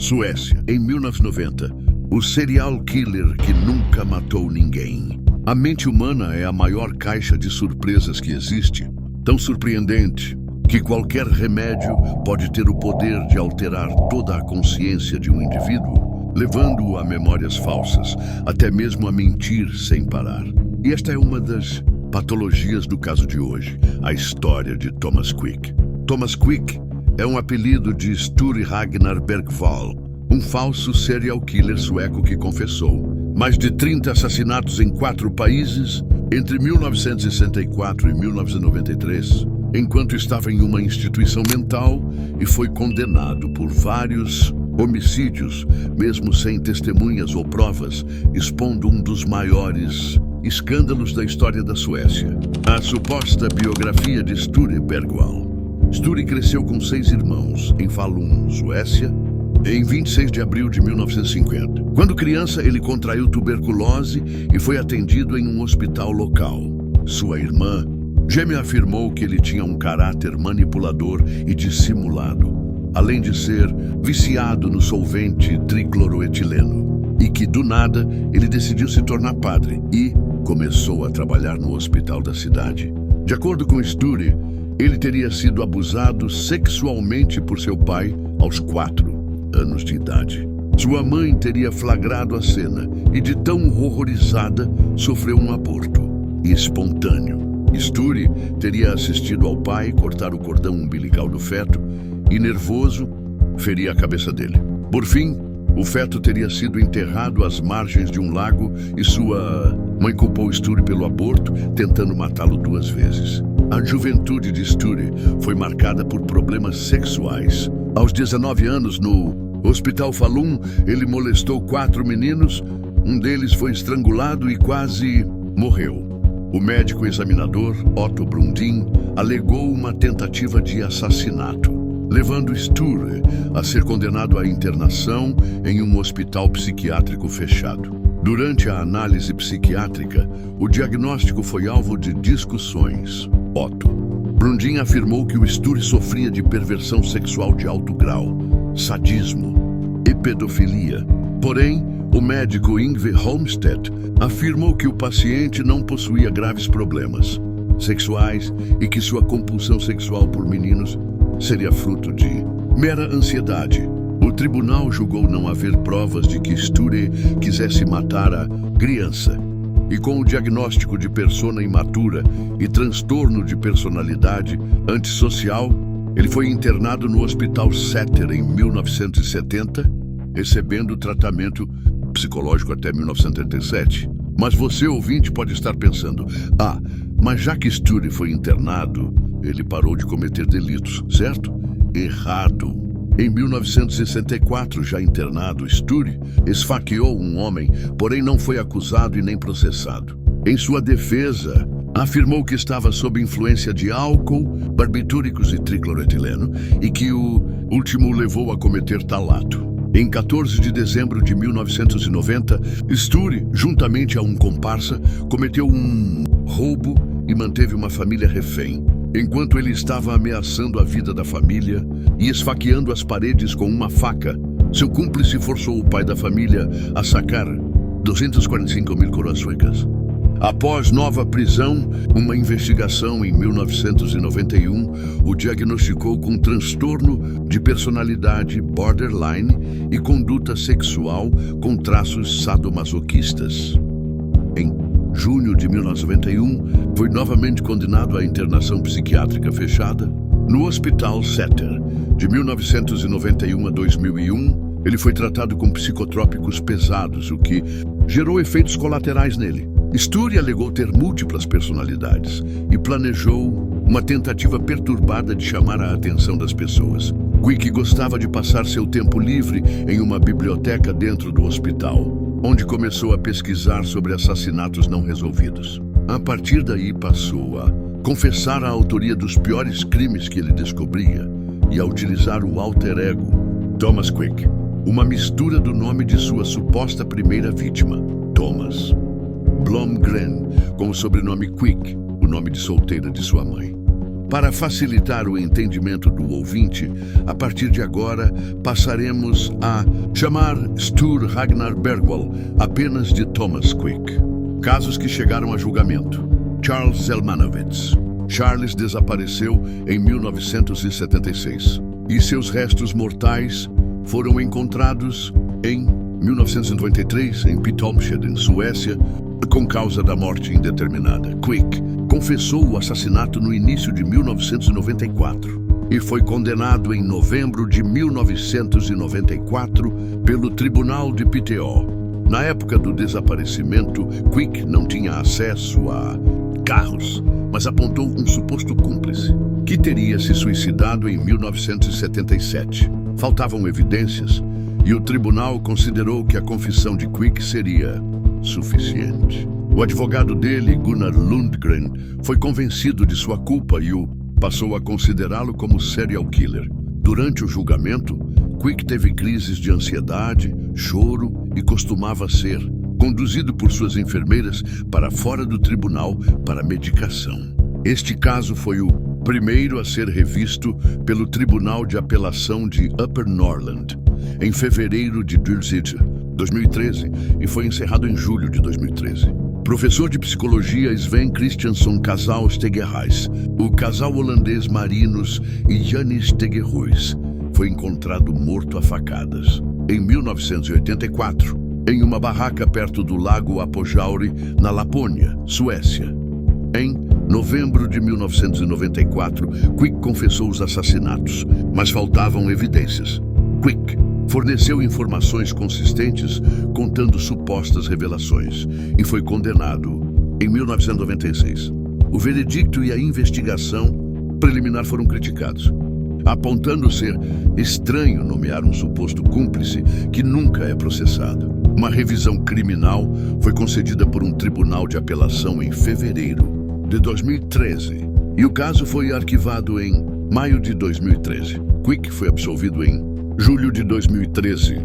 Suécia, em 1990. O serial killer que nunca matou ninguém. A mente humana é a maior caixa de surpresas que existe. Tão surpreendente que qualquer remédio pode ter o poder de alterar toda a consciência de um indivíduo, levando-o a memórias falsas, até mesmo a mentir sem parar. E esta é uma das patologias do caso de hoje, a história de Thomas Quick. Thomas Quick é um apelido de Sture Ragnar Bergwall, um falso serial killer sueco que confessou mais de 30 assassinatos em 4 países entre 1964 e 1993, enquanto estava em uma instituição mental, e foi condenado por vários homicídios, mesmo sem testemunhas ou provas, expondo um dos maiores escândalos da história da Suécia, a suposta biografia de Sture Bergwall. Sture cresceu com 6 irmãos em Falun, Suécia, em 26 de abril de 1950. Quando criança, ele contraiu tuberculose e foi atendido em um hospital local. Sua irmã gêmea afirmou que ele tinha um caráter manipulador e dissimulado, além de ser viciado no solvente tricloroetileno, e que, do nada, ele decidiu se tornar padre e começou a trabalhar no hospital da cidade. De acordo com Sture, ele teria sido abusado sexualmente por seu pai aos 4 anos de idade. Sua mãe teria flagrado a cena e, de tão horrorizada, sofreu um aborto espontâneo. Sture teria assistido ao pai cortar o cordão umbilical do feto e, nervoso, feria a cabeça dele. Por fim, o feto teria sido enterrado às margens de um lago e sua mãe culpou Sture pelo aborto, tentando matá-lo 2 vezes. A juventude de Sture foi marcada por problemas sexuais. Aos 19 anos, no Hospital Falun, ele molestou 4 meninos, um deles foi estrangulado e quase morreu. O médico examinador, Otto Brundin, alegou uma tentativa de assassinato, levando Sture a ser condenado à internação em um hospital psiquiátrico fechado. Durante a análise psiquiátrica, o diagnóstico foi alvo de discussões. Otto Brundin afirmou que o Sture sofria de perversão sexual de alto grau, sadismo e pedofilia. Porém, o médico Yngve Holmstedt afirmou que o paciente não possuía graves problemas sexuais e que sua compulsão sexual por meninos seria fruto de mera ansiedade. O tribunal julgou não haver provas de que Sture quisesse matar a criança. E com o diagnóstico de persona imatura e transtorno de personalidade antissocial, ele foi internado no Hospital Säter em 1970, recebendo tratamento psicológico até 1987. Mas você, ouvinte, pode estar pensando, mas já que Sture foi internado, ele parou de cometer delitos, certo? Errado. Em 1964, já internado, Sture esfaqueou um homem, porém não foi acusado e nem processado. Em sua defesa, afirmou que estava sob influência de álcool, barbitúricos e tricloroetileno e que o último o levou a cometer tal ato. Em 14 de dezembro de 1990, Sture, juntamente a um comparsa, cometeu um roubo e manteve uma família refém. Enquanto ele estava ameaçando a vida da família e esfaqueando as paredes com uma faca, seu cúmplice forçou o pai da família a sacar 245 mil coroas suecas. Após nova prisão, uma investigação em 1991 o diagnosticou com transtorno de personalidade borderline e conduta sexual com traços sadomasoquistas. Em junho de 1991, foi novamente condenado à internação psiquiátrica fechada no Hospital Säter. De 1991 a 2001, ele foi tratado com psicotrópicos pesados, o que gerou efeitos colaterais nele. Sture alegou ter múltiplas personalidades e planejou uma tentativa perturbada de chamar a atenção das pessoas. Quick gostava de passar seu tempo livre em uma biblioteca dentro do hospital, onde começou a pesquisar sobre assassinatos não resolvidos. A partir daí passou a confessar a autoria dos piores crimes que ele descobria e a utilizar o alter ego Thomas Quick, uma mistura do nome de sua suposta primeira vítima, Thomas Blomgren, com o sobrenome Quick, o nome de solteira de sua mãe. Para facilitar o entendimento do ouvinte, a partir de agora passaremos a chamar Sture Ragnar Bergwall apenas de Thomas Quick. Casos que chegaram a julgamento. Charles Zelmanovitz. Charles desapareceu em 1976 e seus restos mortais foram encontrados em 1993 em Pitolmshed, em Suécia, com causa da morte indeterminada. Quick confessou o assassinato no início de 1994 e foi condenado em novembro de 1994 pelo Tribunal de Piteå. Na época do desaparecimento, Quick não tinha acesso a carros, mas apontou um suposto cúmplice, que teria se suicidado em 1977. Faltavam evidências e o tribunal considerou que a confissão de Quick seria suficiente. O advogado dele, Gunnar Lundgren, foi convencido de sua culpa e passou a considerá-lo como serial killer. Durante o julgamento, Quick teve crises de ansiedade, choro e costumava ser conduzido por suas enfermeiras para fora do tribunal para medicação. Este caso foi o primeiro a ser revisto pelo Tribunal de Apelação de Upper Norland em fevereiro de 2013 e foi encerrado em julho de 2013. Professor de psicologia Sven Christiansson Casal Stegerhuis, o casal holandês Marinus e Jannis Stegerhuis, foi encontrado morto a facadas em 1984, em uma barraca perto do lago Apojaure, na Lapônia, Suécia. Em novembro de 1994, Quick confessou os assassinatos, mas faltavam evidências. Quick forneceu informações consistentes, contando supostas revelações, e foi condenado em 1996. O veredicto e a investigação preliminar foram criticados, apontando ser estranho nomear um suposto cúmplice que nunca é processado. Uma revisão criminal foi concedida por um tribunal de apelação em fevereiro de 2013 e o caso foi arquivado em maio de 2013. Quick foi absolvido em julho de 2013.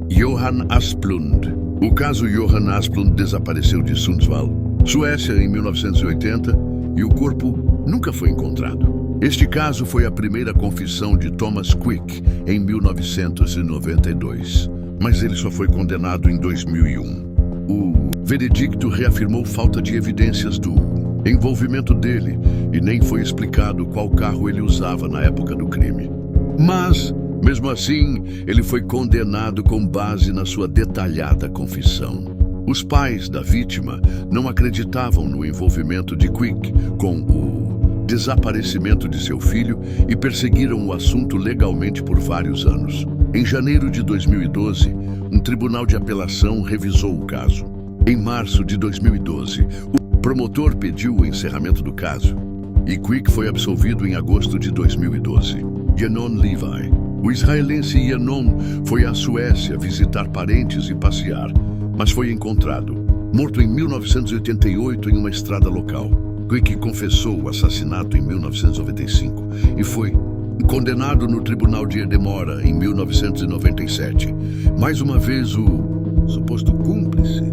Johan Asplund. O caso Johan Asplund desapareceu de Sundsvall, Suécia, em 1980 e o corpo nunca foi encontrado. Este caso foi a primeira confissão de Thomas Quick em 1992, mas ele só foi condenado em 2001. O veredicto reafirmou falta de evidências do envolvimento dele e nem foi explicado qual carro ele usava na época do crime. Mas, mesmo assim, ele foi condenado com base na sua detalhada confissão. Os pais da vítima não acreditavam no envolvimento de Quick com o desaparecimento de seu filho e perseguiram o assunto legalmente por vários anos. Em janeiro de 2012, um tribunal de apelação revisou o caso. Em março de 2012, o promotor pediu o encerramento do caso e Quick foi absolvido em agosto de 2012. Yenon Levi. O israelense Yenon foi à Suécia visitar parentes e passear, mas foi encontrado morto em 1988 em uma estrada local. Quick confessou o assassinato em 1995 e foi condenado no Tribunal de Hedemora em 1997. Mais uma vez, o suposto cúmplice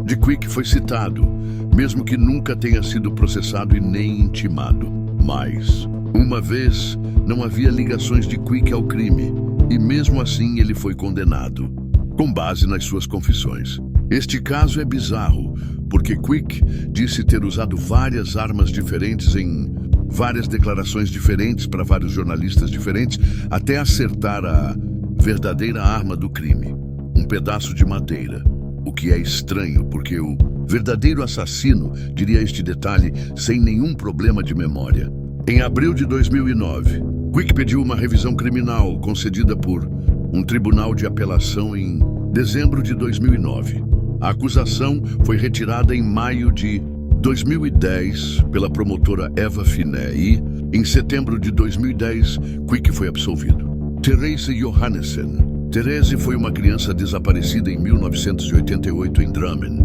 de Quick foi citado, mesmo que nunca tenha sido processado e nem intimado. Mas, uma vez, não havia ligações de Quick ao crime, e mesmo assim ele foi condenado, com base nas suas confissões. Este caso é bizarro, porque Quick disse ter usado várias armas diferentes em várias declarações diferentes para vários jornalistas diferentes, até acertar a verdadeira arma do crime, um pedaço de madeira. O que é estranho, porque o verdadeiro assassino diria este detalhe sem nenhum problema de memória. Em abril de 2009, Quick pediu uma revisão criminal concedida por um tribunal de apelação em dezembro de 2009. A acusação foi retirada em maio de 2010 pela promotora Eva Finé e, em setembro de 2010, Quick foi absolvido. Therese Johannessen. Therese foi uma criança desaparecida em 1988 em Drammen,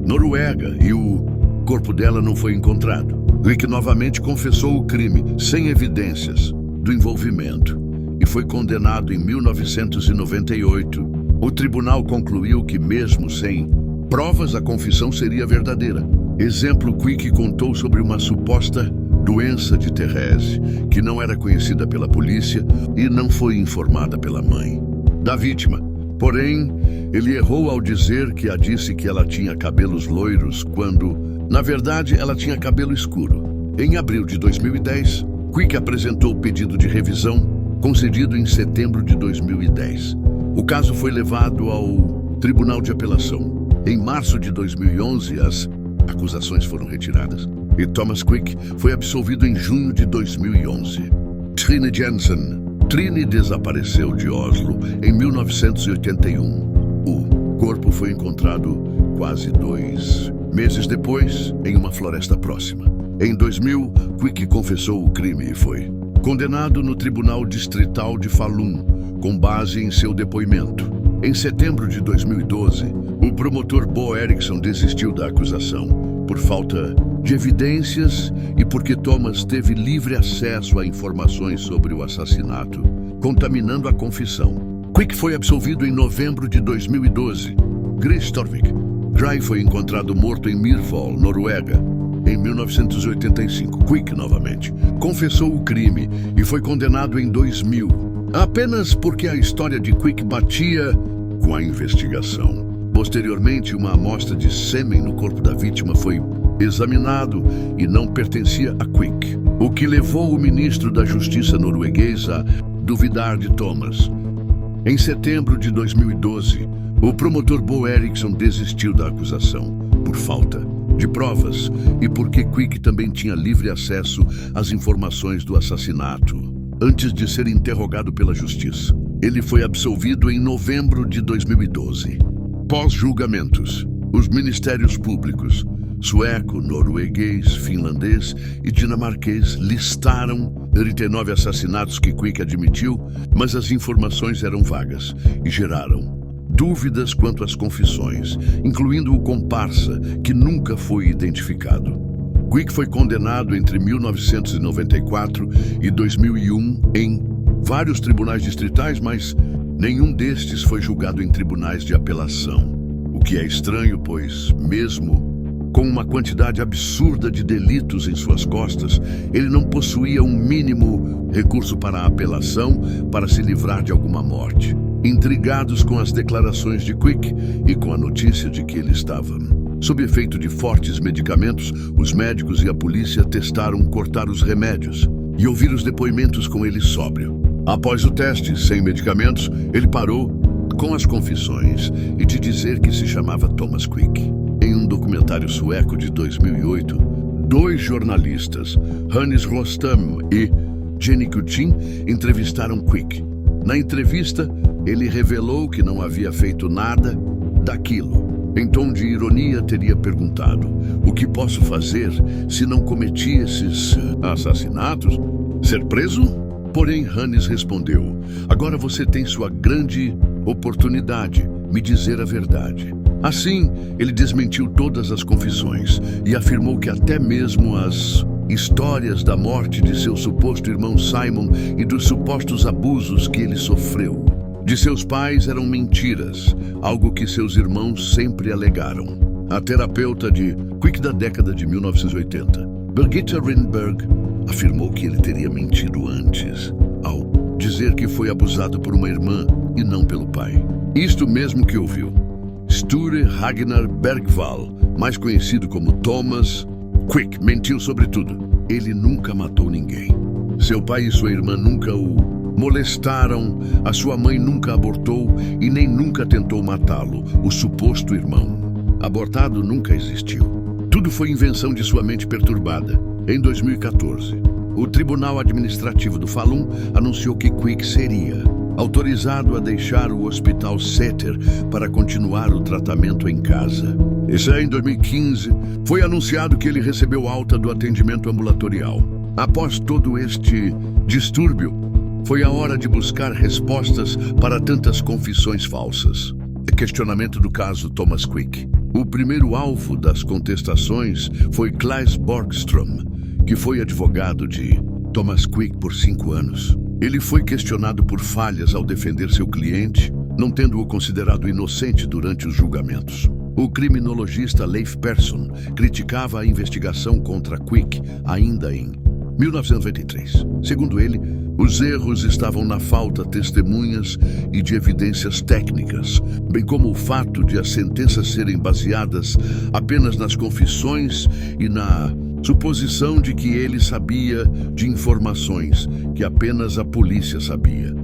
Noruega, e o corpo dela não foi encontrado. Quick novamente confessou o crime, sem evidências do envolvimento, e foi condenado em 1998. O tribunal concluiu que, mesmo sem provas, a confissão seria verdadeira. Exemplo, Quick contou sobre uma suposta doença de Therese, que não era conhecida pela polícia e não foi informada pela mãe da vítima. Porém, ele errou ao dizer que a disse que ela tinha cabelos loiros quando, na verdade, ela tinha cabelo escuro. Em abril de 2010, Quick apresentou o pedido de revisão, concedido em setembro de 2010. O caso foi levado ao Tribunal de Apelação. Em março de 2011, as acusações foram retiradas e Thomas Quick foi absolvido em junho de 2011. Trine Jensen. Trine desapareceu de Oslo em 1981. O corpo foi encontrado quase 2 meses depois em uma floresta próxima. Em 2000, Quick confessou o crime e foi condenado no Tribunal Distrital de Falun, com base em seu depoimento. Em setembro de 2012, o promotor Bo Eriksson desistiu da acusação por falta de evidências e porque Thomas teve livre acesso a informações sobre o assassinato, contaminando a confissão. Quick foi absolvido em novembro de 2012. Gry Storvik. Gry foi encontrado morto em Myhrvold, Noruega, em 1985. Quick, novamente, confessou o crime e foi condenado em 2000, apenas porque a história de Quick batia com a investigação. Posteriormente, uma amostra de sêmen no corpo da vítima foi examinado e não pertencia a Quick, o que levou o ministro da Justiça norueguês a duvidar de Thomas. Em setembro de 2012, o promotor Bo Eriksson desistiu da acusação por falta de provas e porque Quick também tinha livre acesso às informações do assassinato antes de ser interrogado pela justiça. Ele foi absolvido em novembro de 2012. Pós-julgamentos, os ministérios públicos sueco, norueguês, finlandês e dinamarquês listaram 39 assassinatos que Quick admitiu, mas as informações eram vagas e geraram dúvidas quanto às confissões, incluindo o comparsa, que nunca foi identificado. Quick foi condenado entre 1994 e 2001 em vários tribunais distritais, mas nenhum destes foi julgado em tribunais de apelação. O que é estranho, pois, mesmo com uma quantidade absurda de delitos em suas costas, ele não possuía um mínimo recurso para a apelação para se livrar de alguma morte. Intrigados com as declarações de Quick e com a notícia de que ele estava sob efeito de fortes medicamentos, os médicos e a polícia testaram cortar os remédios e ouvir os depoimentos com ele sóbrio. Após o teste, sem medicamentos, ele parou com as confissões e de dizer que se chamava Thomas Quick. Em um documentário sueco de 2008, 2 jornalistas, Hannes Rostam e Jenny Kutin, entrevistaram Quick. Na entrevista, ele revelou que não havia feito nada daquilo. Em tom de ironia, teria perguntado: "O que posso fazer se não cometi esses assassinatos? Ser preso?" Porém, Hannes respondeu: "Agora você tem sua grande oportunidade, me dizer a verdade." Assim, ele desmentiu todas as confissões e afirmou que até mesmo as histórias da morte de seu suposto irmão Simon e dos supostos abusos que ele sofreu de seus pais eram mentiras, algo que seus irmãos sempre alegaram. A terapeuta de Quick da década de 1980, Birgitta Rindberg, afirmou que ele teria mentido antes, ao dizer que foi abusado por uma irmã e não pelo pai. Isto mesmo que ouviu. Sture Ragnar Bergvall, mais conhecido como Thomas Quick, mentiu sobre tudo. Ele nunca matou ninguém. Seu pai e sua irmã nunca o molestaram, a sua mãe nunca abortou e nem nunca tentou matá-lo, o suposto irmão. Abortado nunca existiu. Tudo foi invenção de sua mente perturbada. Em 2014, o Tribunal Administrativo do Falun anunciou que Quick seria autorizado a deixar o Hospital Sæter para continuar o tratamento em casa. Em 2015, foi anunciado que ele recebeu alta do atendimento ambulatorial. Após todo este distúrbio, foi a hora de buscar respostas para tantas confissões falsas. Questionamento do caso Thomas Quick. O primeiro alvo das contestações foi Claes Borgström, que foi advogado de Thomas Quick por 5 anos. Ele foi questionado por falhas ao defender seu cliente, não tendo-o considerado inocente durante os julgamentos. O criminologista Leif Persson criticava a investigação contra Quick ainda em 1993. Segundo ele, os erros estavam na falta de testemunhas e de evidências técnicas, bem como o fato de as sentenças serem baseadas apenas nas confissões e na suposição de que ele sabia de informações que apenas a polícia sabia.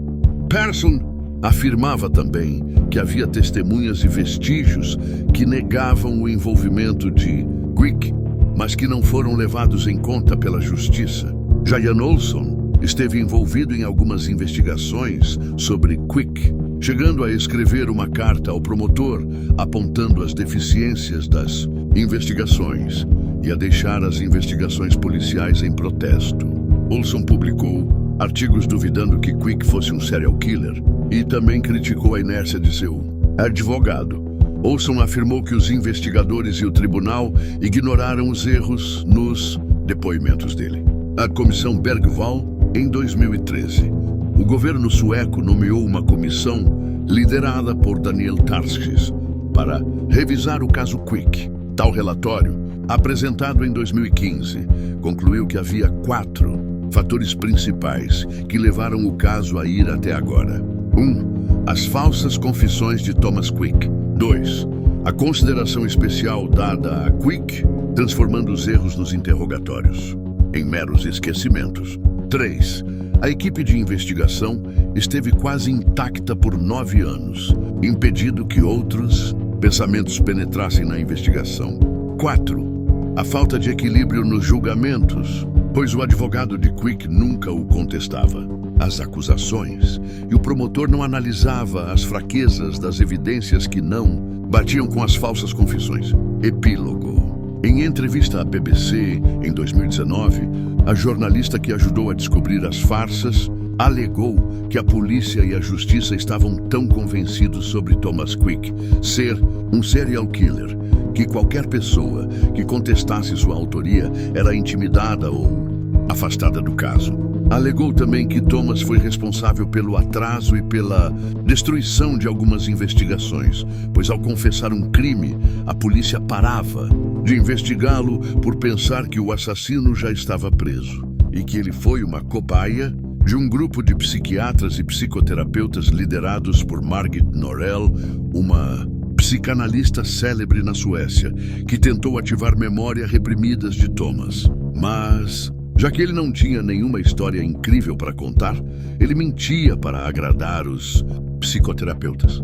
Persson afirmava também que havia testemunhas e vestígios que negavam o envolvimento de Quick, mas que não foram levados em conta pela justiça. Jan Olsson esteve envolvido em algumas investigações sobre Quick, chegando a escrever uma carta ao promotor apontando as deficiências das investigações e a deixar as investigações policiais em protesto. Olsson publicou artigos duvidando que Quick fosse um serial killer e também criticou a inércia de seu advogado. Olsson afirmou que os investigadores e o tribunal ignoraram os erros nos depoimentos dele. A comissão Bergvall, em 2013. O governo sueco nomeou uma comissão liderada por Daniel Tarschys para revisar o caso Quick. Tal relatório, apresentado em 2015, concluiu que havia 4 fatores principais que levaram o caso a ir até agora. 1. As falsas confissões de Thomas Quick. 2. A consideração especial dada a Quick, transformando os erros nos interrogatórios em meros esquecimentos. 3. A equipe de investigação esteve quase intacta por 9 anos, impedindo que outros pensamentos penetrassem na investigação. 4. A falta de equilíbrio nos julgamentos, pois o advogado de Quick nunca o contestava as acusações e o promotor não analisava as fraquezas das evidências que não batiam com as falsas confissões. Epílogo. Em entrevista à BBC, em 2019, a jornalista que ajudou a descobrir as farsas alegou que a polícia e a justiça estavam tão convencidos sobre Thomas Quick ser um serial killer que qualquer pessoa que contestasse sua autoria era intimidada ou afastada do caso. Alegou também que Thomas foi responsável pelo atraso e pela destruição de algumas investigações, pois ao confessar um crime, a polícia parava de investigá-lo por pensar que o assassino já estava preso e que ele foi uma cobaia de um grupo de psiquiatras e psicoterapeutas liderados por Margit Norell, uma psicanalista célebre na Suécia, que tentou ativar memórias reprimidas de Thomas. Mas, já que ele não tinha nenhuma história incrível para contar, ele mentia para agradar os psicoterapeutas.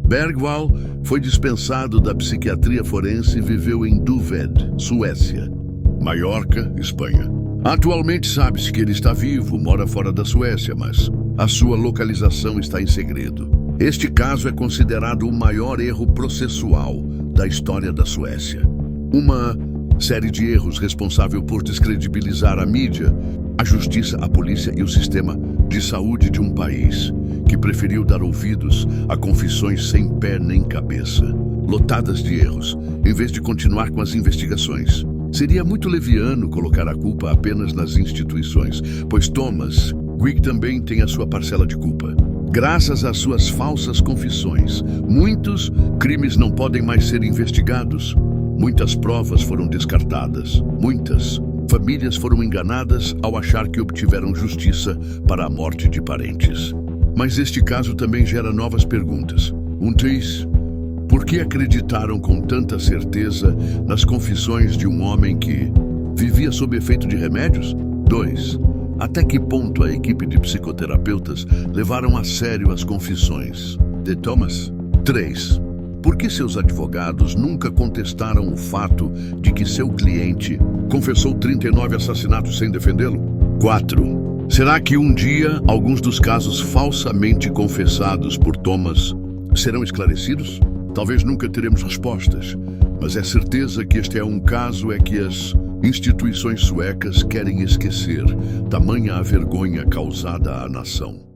Bergvall foi dispensado da psiquiatria forense e viveu em Duved, Suécia, Maiorca, Espanha. Atualmente sabe-se que ele está vivo, mora fora da Suécia, mas a sua localização está em segredo. Este caso é considerado o maior erro processual da história da Suécia. Uma série de erros responsável por descredibilizar a mídia, a justiça, a polícia e o sistema de saúde de um país que preferiu dar ouvidos a confissões sem pé nem cabeça, lotadas de erros, em vez de continuar com as investigações. Seria muito leviano colocar a culpa apenas nas instituições, pois Thomas Quick também tem a sua parcela de culpa. Graças às suas falsas confissões, muitos crimes não podem mais ser investigados. Muitas provas foram descartadas. Muitas famílias foram enganadas ao achar que obtiveram justiça para a morte de parentes. Mas este caso também gera novas perguntas. 1. Por que acreditaram com tanta certeza nas confissões de um homem que vivia sob efeito de remédios? 2. Até que ponto a equipe de psicoterapeutas levaram a sério as confissões de Thomas? 3. Por que seus advogados nunca contestaram o fato de que seu cliente confessou 39 assassinatos sem defendê-lo? 4. Será que um dia alguns dos casos falsamente confessados por Thomas serão esclarecidos? Talvez nunca teremos respostas, mas é certeza que este é um caso que as instituições suecas querem esquecer, tamanha a vergonha causada à nação.